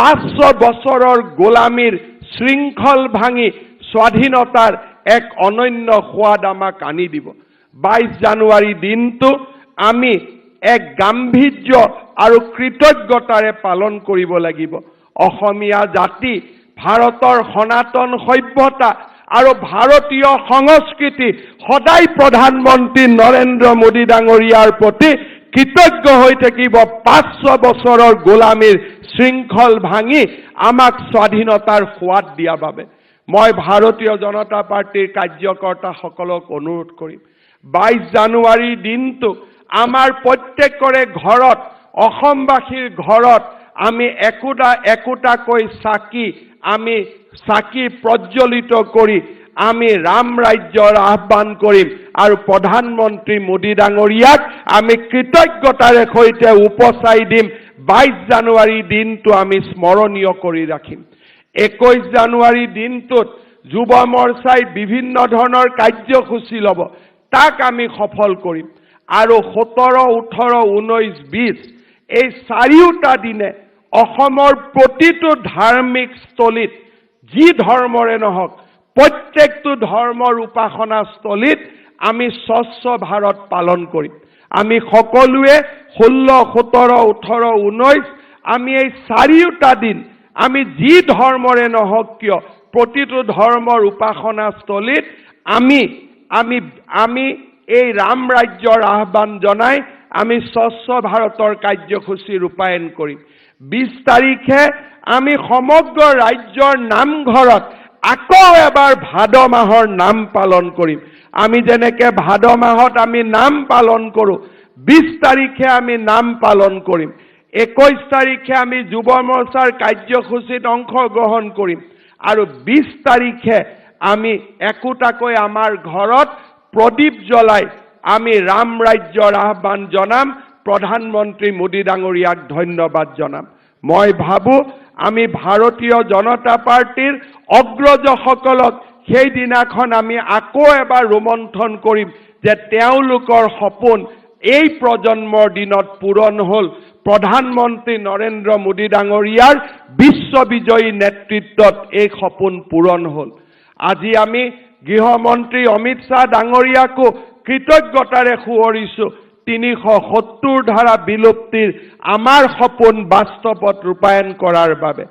500 বছৰৰ গোলামীৰ শৃংখল ভাঙি স্বাধীনতাৰ এক অনন্য সোৱাদ আমাক আনি দিব। 22 জানুৱাৰী দিনটো আমি এক গাম্ভীৰ্য আৰু কৃতজ্ঞতাৰে পালন কৰিব লাগিব। অসমীয়া জাতি, ভাৰতৰ সনাতন সভ্যতা আৰু ভাৰতীয় সংস্কৃতি সদায় প্ৰধানমন্ত্ৰী নৰেন্দ্ৰ মোদী ডাঙৰীয়াৰ প্ৰতি কৃতজ্ঞ হৈ থাকিব। 500 বছৰৰ গোলামীৰ শৃংখল ভাঙি আমাক স্বাধীনতাৰ সোৱাদ দিয়া বাবে মই ভাৰতীয় জনতা পাৰ্টিৰ কাৰ্যকৰ্তাসকলক অনুৰোধ কৰিম, 22 জানুৱাৰীৰ দিনটো আমাৰ প্ৰত্যেকৰে ঘৰত, অসমবাসীৰ ঘৰত আমি একোটাকৈ চাকি প্ৰজ্বলিত কৰি আমি ৰাম ৰাজ্যৰ আহ্বান কৰিম আৰু প্ৰধানমন্ত্ৰী মোদী ডাঙৰীয়াক আমি কৃতজ্ঞতাৰে সৈতে উপচাই দিম। 22 জানুৱাৰী দিনটো আমি স্মৰণীয় কৰি ৰাখিম। 21 জানুৱাৰী দিনটোত যুৱ মৰ্চাই বিভিন্ন ধৰণৰ কাৰ্যসূচী ল'ব, তাক আমি সফল কৰিম আৰু 17, 18, 19, 20 এই চাৰিওটা দিনে অসমৰ প্ৰতিটো ধাৰ্মিক স্থলীত যি ধৰ্মৰে নহওক প্ৰত্যেকটো ধৰ্মৰ উপাসনাস্থলীত আমি স্বচ্ছ ভাৰত পালন কৰিম। আমি সকলোৱে 16, 17, 18, 19 আমি এই চাৰিওটা দিন আমি যি ধৰ্মৰে নহওক কিয় প্ৰতিটো ধৰ্মৰ উপাসনাস্থলীত আমি এই ৰাম ৰাজ্যৰ আহ্বান জনাই আমি স্বচ্ছ ভাৰতৰ কাৰ্যসূচী ৰূপায়ণ কৰিম। 20 তাৰিখে আমি সমগ্ৰ ৰাজ্যৰ নামঘৰত আকৌ এবাৰ ভাদ মাহৰ নাম পালন কৰিম। আমি যেনেকৈ ভাদ মাহত আমি নাম পালন কৰোঁ, 20 তাৰিখে আমি নাম পালন কৰিম। 21 তাৰিখে আমি যুৱ মৰ্চাৰ কাৰ্যসূচীত অংশগ্ৰহণ কৰিম আৰু 20 তাৰিখে আমি একোটাকৈ আমাৰ ঘৰত প্ৰদীপ জ্বলাই আমি ৰাম ৰাজ্যৰ আহ্বান জনাম, প্ৰধানমন্ত্ৰী মোদী ডাঙৰীয়াক ধন্যবাদ জনাম। মই ভাবোঁ আমি ভাৰতীয় জনতা পাৰ্টিৰ অগ্ৰজসকলক সেইদিনাখন আমি আকৌ এবাৰ ৰোমন্থন কৰিম যে তেওঁলোকৰ সপোন এই প্ৰজন্মৰ দিনত পূৰণ হ'ল। প্ৰধানমন্ত্ৰী নৰেন্দ্ৰ মোদী ডাঙৰীয়াৰ বিশ্ববিজয়ী নেতৃত্বত এই সপোন পূৰণ হ'ল। আজি আমি গৃহমন্ত্ৰী অমিত শ্বাহ ডাঙৰীয়াকো কৃতজ্ঞতাৰে সোঁৱৰিছোঁ 370 ধাৰা বিলুপ্তিৰ আমাৰ সপোন বাস্তৱত ৰূপায়ণ কৰাৰ বাবে।